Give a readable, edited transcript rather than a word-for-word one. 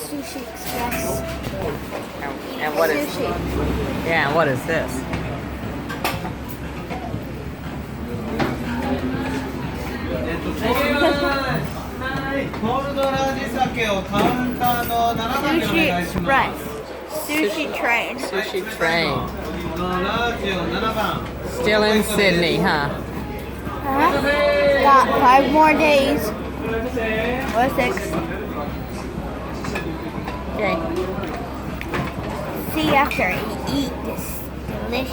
Sushi Express. And what is? Sushi. Yeah, and what is this? Sushi Express. Sushi train. Sushi train. Still in Sydney, huh? Got 5 more days. Or 6. Okay. See you after I eat this delicious.